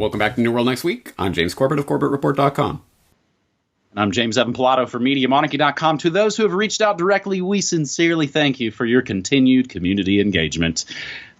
Welcome back to New World Next Week. I'm James Corbett of CorbettReport.com. I'm James Evan Pilato for MediaMonarchy.com. To those who have reached out directly, we sincerely thank you for your continued community engagement.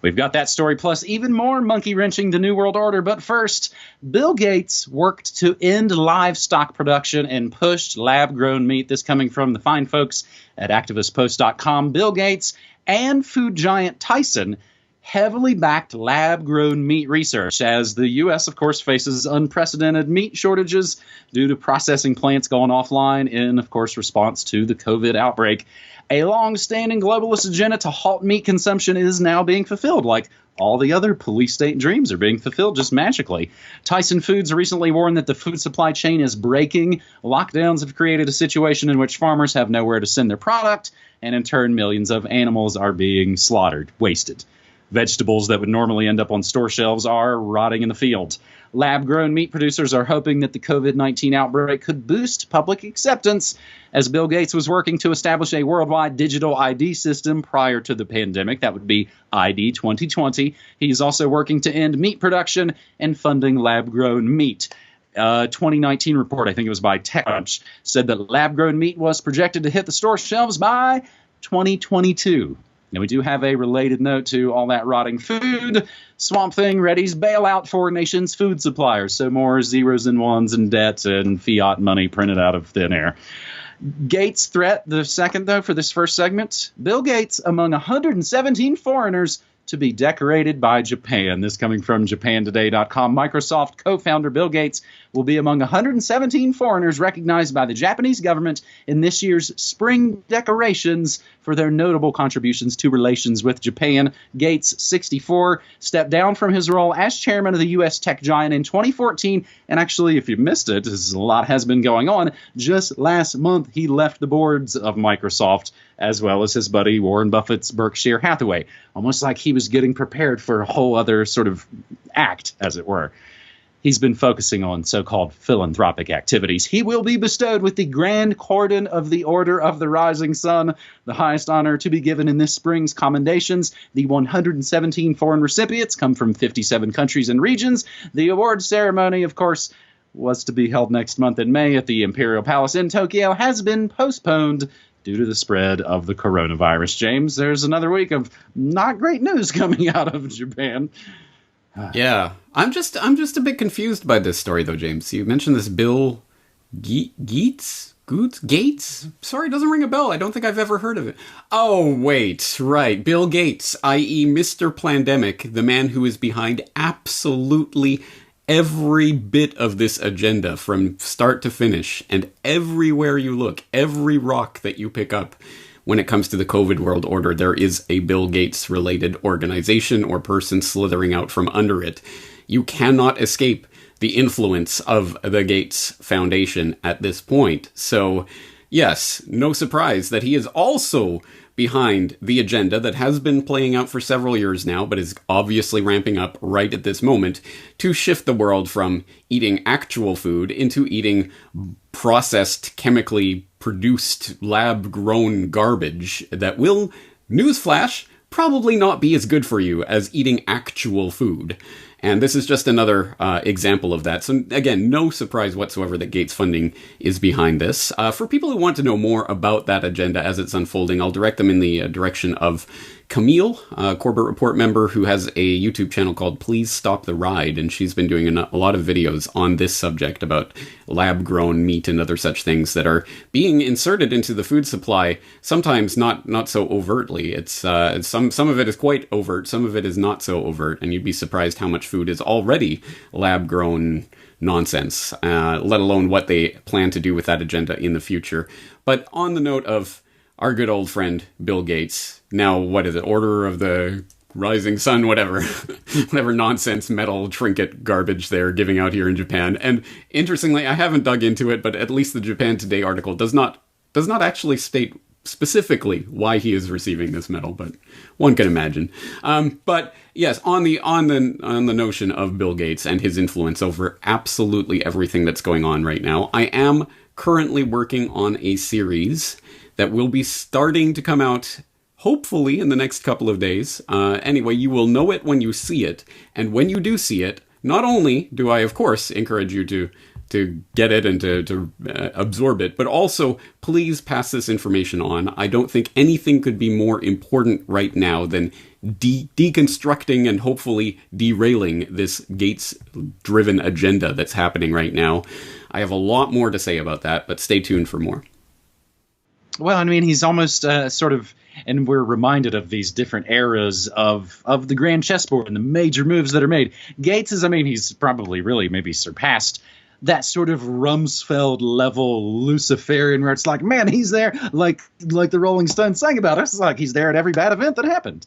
We've got that story plus even more monkey-wrenching the New World Order. But first, Bill Gates worked to end livestock production and pushed lab-grown meat. This coming from the fine folks at ActivistPost.com. Bill Gates and food giant Tyson heavily backed lab-grown meat research as the U.S., of course, faces unprecedented meat shortages due to processing plants going offline in, of course, response to the COVID outbreak. A long-standing globalist agenda to halt meat consumption is now being fulfilled, like all the other police state dreams are being fulfilled just magically. Tyson Foods recently warned that the food supply chain is breaking. Lockdowns have created a situation in which farmers have nowhere to send their product, and in turn, millions of animals are being slaughtered, wasted. Vegetables that would normally end up on store shelves are rotting in the field. Lab-grown meat producers are hoping that the COVID-19 outbreak could boost public acceptance, as Bill Gates was working to establish a worldwide digital ID system prior to the pandemic. That would be ID 2020. He's also working to end meat production and funding lab-grown meat. 2019 report, I think it was by TechCrunch, said that lab-grown meat was projected to hit the store shelves by 2022. Now, we do have a related note to all that rotting food. Swamp Thing readies bailout for nation's food suppliers. So more zeros and ones and debt and fiat money printed out of thin air. Gates' threat, the second, though, for this first segment. Bill Gates among 117 foreigners to be decorated by Japan. This coming from JapanToday.com. Microsoft co-founder Bill Gates will be among 117 foreigners recognized by the Japanese government in this year's spring decorations for their notable contributions to relations with Japan. Gates, 64, stepped down from his role as chairman of the U.S. tech giant in 2014. And actually, if you missed it, as a lot has been going on, just last month he left the boards of Microsoft, as well as his buddy Warren Buffett's Berkshire Hathaway, almost like he was getting prepared for a whole other sort of act, as it were. He's been focusing on so-called philanthropic activities. He will be bestowed with the Grand Cordon of the Order of the Rising Sun, the highest honor to be given in this spring's commendations. The 117 foreign recipients come from 57 countries and regions. The award ceremony, of course, was to be held next month in May at the Imperial Palace in Tokyo, has been postponed due to the spread of the coronavirus. James, there's another week of not great news coming out of Japan. Yeah, I'm just a bit confused by this story, though, James. You mentioned this Bill Gates? Sorry, it doesn't ring a bell. I don't think I've ever heard of it. Oh, wait, right. Bill Gates, i.e. Mr. Plandemic, the man who is behind absolutely every bit of this agenda from start to finish, and everywhere you look, every rock that you pick up when it comes to the COVID world order, there is a Bill Gates related organization or person slithering out from under it. You cannot escape the influence of the Gates Foundation at this point. So yes, no surprise that he is also behind the agenda that has been playing out for several years now, but is obviously ramping up right at this moment to shift the world from eating actual food into eating processed, chemically produced, lab-grown garbage that will, newsflash, probably not be as good for you as eating actual food. And this is just another example of that. So again, no surprise whatsoever that Gates funding is behind this. For people who want to know more about that agenda as it's unfolding, I'll direct them in the direction of Camille, a Corbett Report member who has a YouTube channel called Please Stop the Ride, and she's been doing a lot of videos on this subject about lab-grown meat and other such things that are being inserted into the food supply, sometimes not so overtly. It's some of it is quite overt, some of it is not so overt, and you'd be surprised how much food is already lab-grown nonsense, let alone what they plan to do with that agenda in the future. But on the note of our good old friend Bill Gates, now what is it, Order of the Rising Sun, whatever nonsense metal trinket garbage they're giving out here in Japan. And interestingly, I haven't dug into it, but at least the Japan Today article does not actually state specifically why he is receiving this medal, but one can imagine. But yes, on the notion of Bill Gates and his influence over absolutely everything that's going on right now, I am currently working on a series that will be starting to come out hopefully in the next couple of days. Anyway, you will know it when you see it, and when you do see it, not only do I, of course, encourage you to get it and to absorb it, but also please pass this information on. I don't think anything could be more important right now than deconstructing and hopefully derailing this Gates-driven agenda that's happening right now. I have a lot more to say about that, but stay tuned for more. Well, I mean, he's almost sort of, and we're reminded of these different eras of the grand chessboard and the major moves that are made. Gates is, I mean, he's probably really maybe surpassed that sort of Rumsfeld level Luciferian where it's like, man, he's there, like the Rolling Stones sang about us. It's like he's there at every bad event that happened.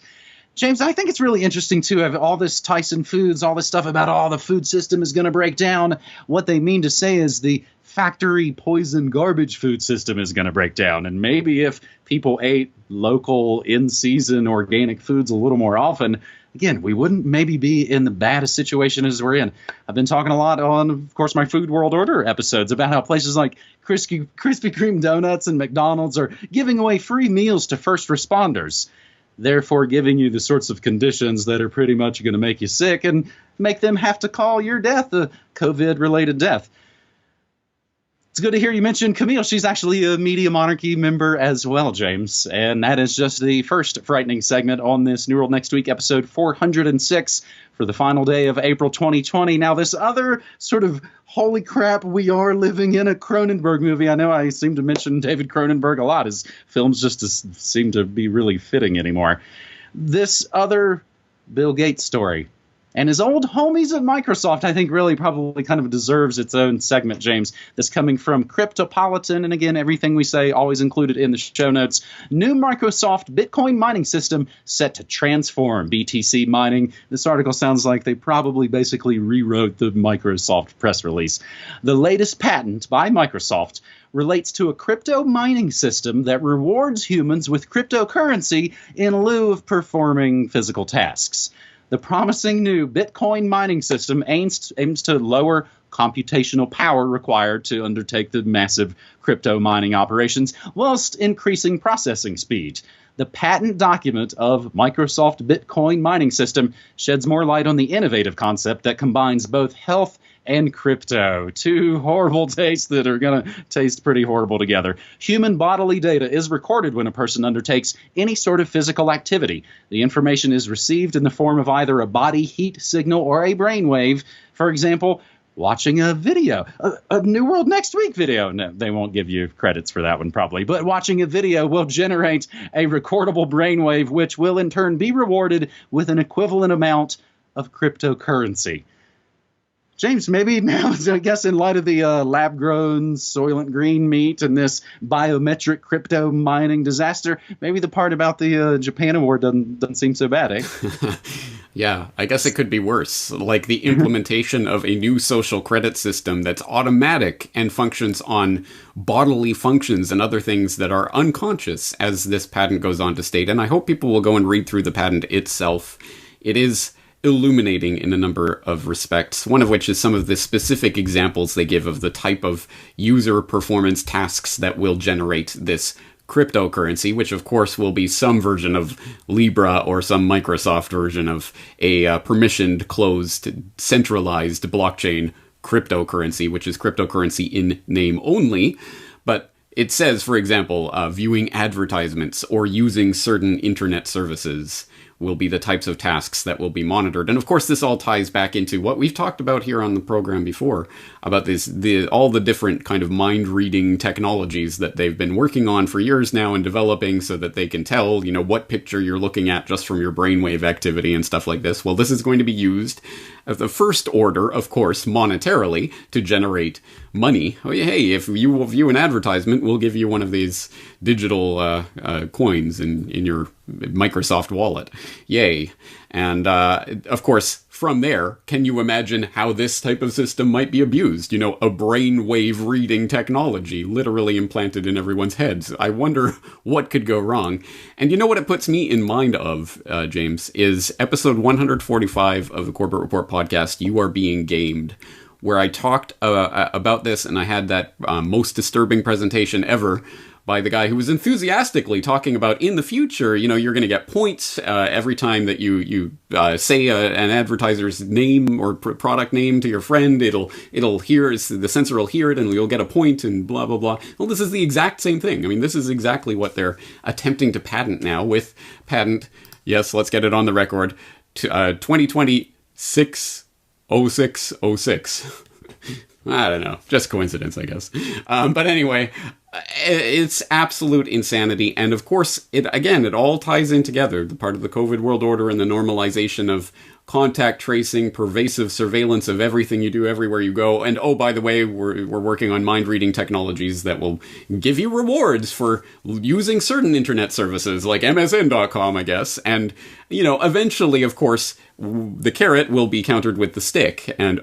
James, I think it's really interesting to have all this Tyson Foods, all this stuff about, the food system is going to break down. What they mean to say is the factory poison garbage food system is going to break down. And maybe if people ate local, in-season organic foods a little more often, again, we wouldn't maybe be in the baddest situation as we're in. I've been talking a lot on, of course, my Food World Order episodes about how places like Krispy Kreme donuts and McDonald's are giving away free meals to first responders, therefore giving you the sorts of conditions that are pretty much going to make you sick and make them have to call your death a COVID-related death. It's good to hear you mention Camille. She's actually a Media Monarchy member as well, James. And that is just the first frightening segment on this New World Next Week, episode 406 for the final day of April 2020. Now, this other sort of, holy crap, we are living in a Cronenberg movie. I know I seem to mention David Cronenberg a lot. His films just seem to be really fitting anymore. This other Bill Gates story and his old homies at Microsoft, I think, really probably kind of deserves its own segment, James. That's coming from Cryptopolitan. And again, everything we say always included in the show notes. New Microsoft Bitcoin mining system set to transform BTC mining. This article sounds like they probably basically rewrote the Microsoft press release. The latest patent by Microsoft relates to a crypto mining system that rewards humans with cryptocurrency in lieu of performing physical tasks. The promising new Bitcoin mining system aims to lower computational power required to undertake the massive crypto mining operations whilst increasing processing speed. The patent document of Microsoft Bitcoin mining system sheds more light on the innovative concept that combines both health and crypto. Two horrible tastes that are going to taste pretty horrible together. Human bodily data is recorded when a person undertakes any sort of physical activity. The information is received in the form of either a body heat signal or a brainwave. For example, watching a video, a New World Next Week video. No, they won't give you credits for that one probably, but watching a video will generate a recordable brainwave, which will in turn be rewarded with an equivalent amount of cryptocurrency. James, maybe now, I guess in light of the lab-grown Soylent Green meat and this biometric crypto mining disaster, maybe the part about the Japan Award doesn't seem so bad, eh? Yeah, I guess it could be worse. Like the implementation of a new social credit system that's automatic and functions on bodily functions and other things that are unconscious, as this patent goes on to state. And I hope people will go and read through the patent itself. It is illuminating in a number of respects, one of which is some of the specific examples they give of the type of user performance tasks that will generate this cryptocurrency, which of course will be some version of Libra or some Microsoft version of a permissioned, closed, centralized blockchain cryptocurrency, which is cryptocurrency in name only. But it says, for example, viewing advertisements or using certain internet services will be the types of tasks that will be monitored. And of course, this all ties back into what we've talked about here on the program before, about all the different kind of mind-reading technologies that they've been working on for years now and developing so that they can tell, what picture you're looking at just from your brainwave activity and stuff like this. Well, this is going to be used as the first order, of course, monetarily, to generate money. Oh, hey, if you will view an advertisement, we'll give you one of these digital coins in your Microsoft wallet. Yay. And, of course, from there, can you imagine how this type of system might be abused? A brainwave reading technology literally implanted in everyone's heads. I wonder what could go wrong. And you know what it puts me in mind of, James, is episode 145 of the Corbett Report podcast, You Are Being Gamed, where I talked about this, and I had that most disturbing presentation ever by the guy who was enthusiastically talking about in the future, you're going to get points every time that you say an advertiser's name or product name to your friend. It'll hear, the sensor will hear it, and you'll get a point, and blah blah blah. Well, this is the exact same thing. I mean, this is exactly what they're attempting to patent now with patent. Yes, let's get it on the record. 2020 60606. I don't know. Just coincidence, I guess. But anyway, it's absolute insanity. And of course, it all ties in together. The part of the COVID world order and the normalization of contact tracing, pervasive surveillance of everything you do everywhere you go. And oh, by the way, we're working on mind-reading technologies that will give you rewards for using certain internet services like MSN.com, I guess. And, eventually, of course, the carrot will be countered with the stick. And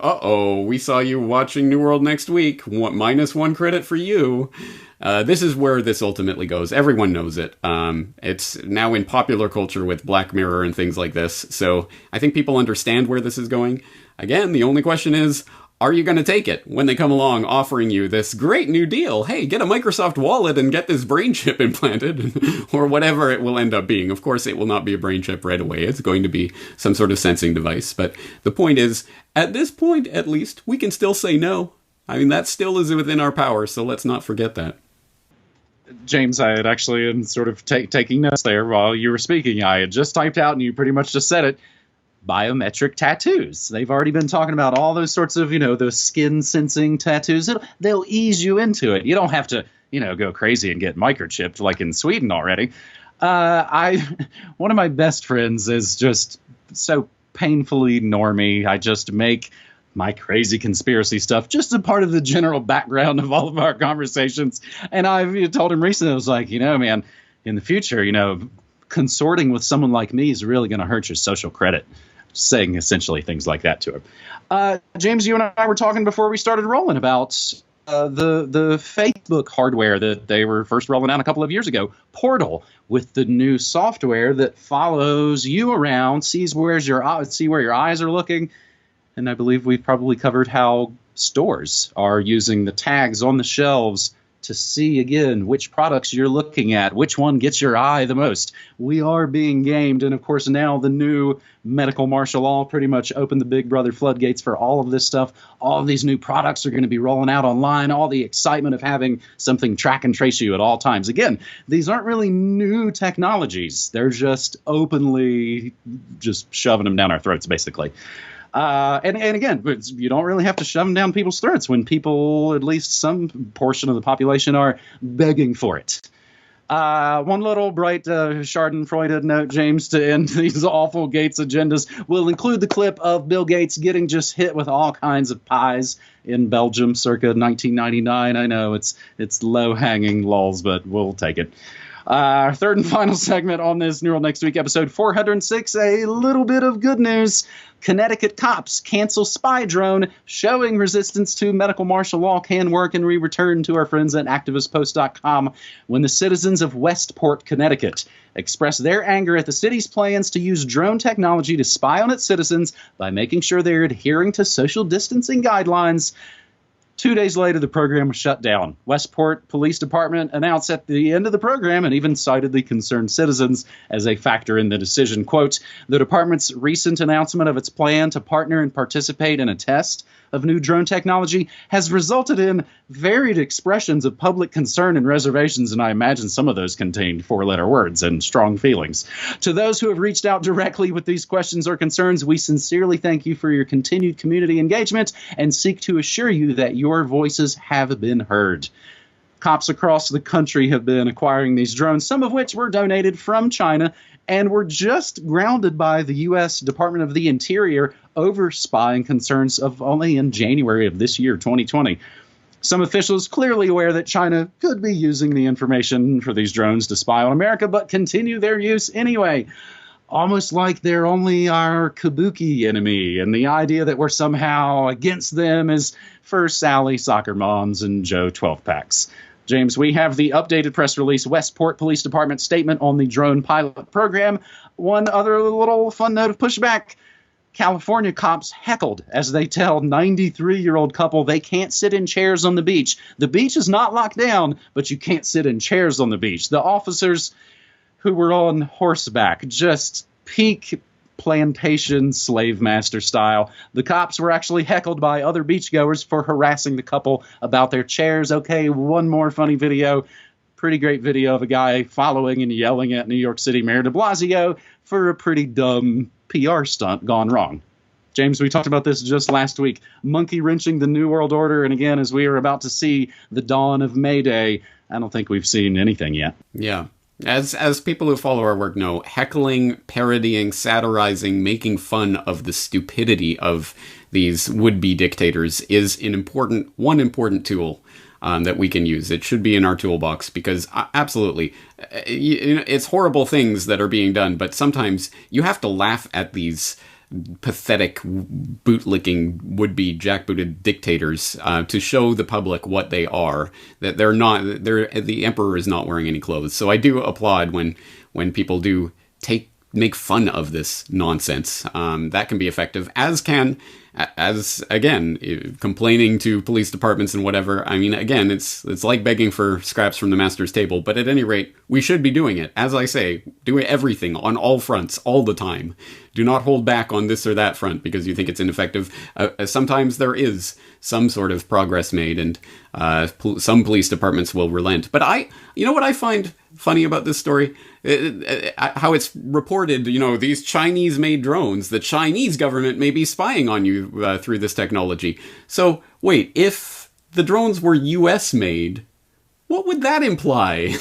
we saw you watching New World next week. -1 credit for you. This is where this ultimately goes. Everyone knows it. It's now in popular culture with Black Mirror and things like this. So I think people understand where this is going. Again, the only question is, are you going to take it when they come along offering you this great new deal? Hey, get a Microsoft wallet and get this brain chip implanted, or whatever it will end up being. Of course, it will not be a brain chip right away. It's going to be some sort of sensing device. But the point is, at this point, at least, we can still say no. I mean, that still is within our power, so let's not forget that. James, I had actually been sort of taking notes there while you were speaking. I had just typed out, and you pretty much just said it, biometric tattoos. They've already been talking about all those sorts of, those skin sensing tattoos. They'll ease you into it. You don't have to, go crazy and get microchipped like in Sweden already. One of my best friends is just so painfully normie. I just make my crazy conspiracy stuff just a part of the general background of all of our conversations. And I've told him recently, I was like, man, in the future, consorting with someone like me is really going to hurt your social credit. Saying essentially things like that to him. James, you and I were talking before we started rolling about the Facebook hardware that they were first rolling out a couple of years ago, Portal, with the new software that follows you around, see where your eyes are looking. And I believe we've probably covered how stores are using the tags on the shelves to see, again, which products you're looking at, which one gets your eye the most. We are being gamed. And, of course, now the new medical martial law pretty much opened the big brother floodgates for all of this stuff. All of these new products are going to be rolling out online. All the excitement of having something track and trace you at all times. Again, these aren't really new technologies. They're just openly just shoving them down our throats, basically. And again, you don't really have to shove them down people's throats when people, at least some portion of the population, are begging for it. One little bright Schadenfreude note, James, to end these awful Gates agendas. We'll include the clip of Bill Gates getting just hit with all kinds of pies in Belgium circa 1999. I know it's low-hanging lulz, but we'll take it. Our third and final segment on this New World Next Week, episode 406, a little bit of good news. Connecticut cops cancel spy drone showing resistance to medical martial law can work, and we return to our friends at activistpost.com when the citizens of Westport, Connecticut express their anger at the city's plans to use drone technology to spy on its citizens by making sure they're adhering to social distancing guidelines. 2 days later, the program was shut down. Westport Police Department announced at the end of the program and even cited the concerned citizens as a factor in the decision. Quote, the department's recent announcement of its plan to partner and participate in a test of new drone technology has resulted in varied expressions of public concern and reservations, and I imagine some of those contained four-letter words and strong feelings. To those who have reached out directly with these questions or concerns, we sincerely thank you for your continued community engagement and seek to assure you that your voices have been heard. Cops across the country have been acquiring these drones, some of which were donated from China and were just grounded by the U.S. Department of the Interior over spying concerns of only in January of this year, 2020. Some officials clearly aware that China could be using the information for these drones to spy on America, but continue their use anyway. Almost like they're only our kabuki enemy, and the idea that we're somehow against them is for Sally soccer moms and Joe 12-packs. James, we have the updated press release, Westport Police Department statement on the drone pilot program. One other little fun note of pushback. California cops heckled as they tell 93-year-old couple they can't sit in chairs on the beach. The beach is not locked down, but you can't sit in chairs on the beach. The officers who were on horseback, just peak plantation slave master style. The cops were actually heckled by other beachgoers for harassing the couple about their chairs. Okay, one more funny video. Pretty great video of a guy following and yelling at New York City Mayor de Blasio for a pretty dumb PR stunt gone wrong. James, we talked about this just last week. Monkey wrenching the New World Order. And again, as we are about to see the dawn of May Day, I don't think we've seen anything yet. Yeah. As people who follow our work know, heckling, parodying, satirizing, making fun of the stupidity of these would-be dictators is one important tool that we can use. It should be in our toolbox because absolutely, it's horrible things that are being done, but sometimes you have to laugh at these pathetic bootlicking would-be jackbooted dictators to show the public what they are, that the emperor is not wearing any clothes. So I do applaud when people do make fun of this nonsense. That can be effective, as again, complaining to police departments and whatever. I mean, again, it's like begging for scraps from the master's table, but at any rate, we should be doing it. As I say, doing everything on all fronts, all the time. Do not hold back on this or that front because you think it's ineffective. Sometimes there is some sort of progress made, and some police departments will relent. But you know what I find funny about this story? How it's reported, these Chinese-made drones, the Chinese government may be spying on you through this technology. So, wait, if the drones were US-made, what would that imply?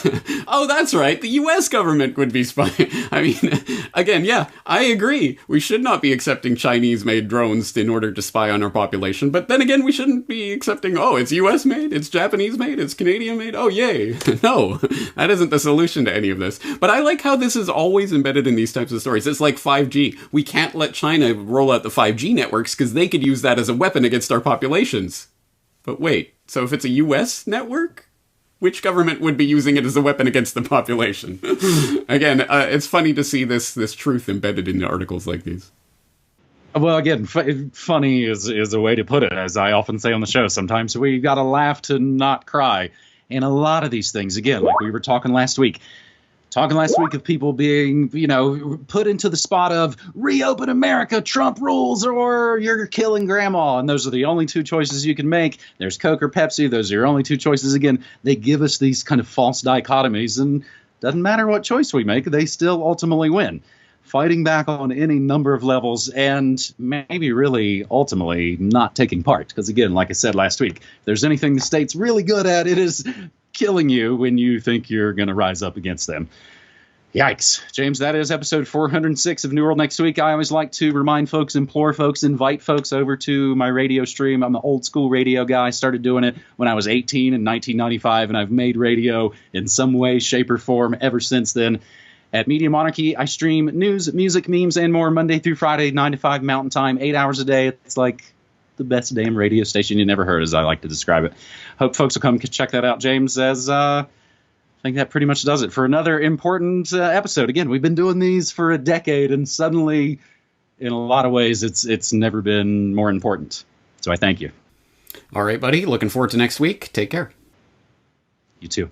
Oh, that's right, the US government would be spying. I mean, again, yeah, I agree. We should not be accepting Chinese-made drones in order to spy on our population. But then again, we shouldn't be accepting, it's US-made, it's Japanese-made, it's Canadian-made. Oh, yay. No, that isn't the solution to any of this. But I like how this is always embedded in these types of stories. It's like 5G. We can't let China roll out the 5G networks because they could use that as a weapon against our populations. But wait, so if it's a US network? Which government would be using it as a weapon against the population? Again, it's funny to see this truth embedded in articles like these. Well, again, funny is a way to put it. As I often say on the show, sometimes we got to laugh to not cry. And a lot of these things, again, like we were talking last week of people being, put into the spot of reopen America, Trump rules, or you're killing grandma. And those are the only two choices you can make. There's Coke or Pepsi. Those are your only two choices. Again, they give us these kind of false dichotomies, and doesn't matter what choice we make, they still ultimately win. Fighting back on any number of levels and maybe really ultimately not taking part. Because again, like I said last week, if there's anything the state's really good at, it is killing you when you think you're going to rise up against them. Yikes. James, that is episode 406 of New World Next Week. I always like to remind folks, implore folks, invite folks over to my radio stream. I'm an old school radio guy. I started doing it when I was 18 in 1995, and I've made radio in some way, shape, or form ever since then. At Media Monarchy, I stream news, music, memes, and more Monday through Friday, 9 to 5 Mountain Time, 8 hours a day. It's like the best damn radio station you never heard, as I like to describe it. Hope folks will come check that out, James, as I think that pretty much does it for another important episode. Again, we've been doing these for a decade, and suddenly, in a lot of ways, it's never been more important. So I thank you. All right, buddy. Looking forward to next week. Take care. You too.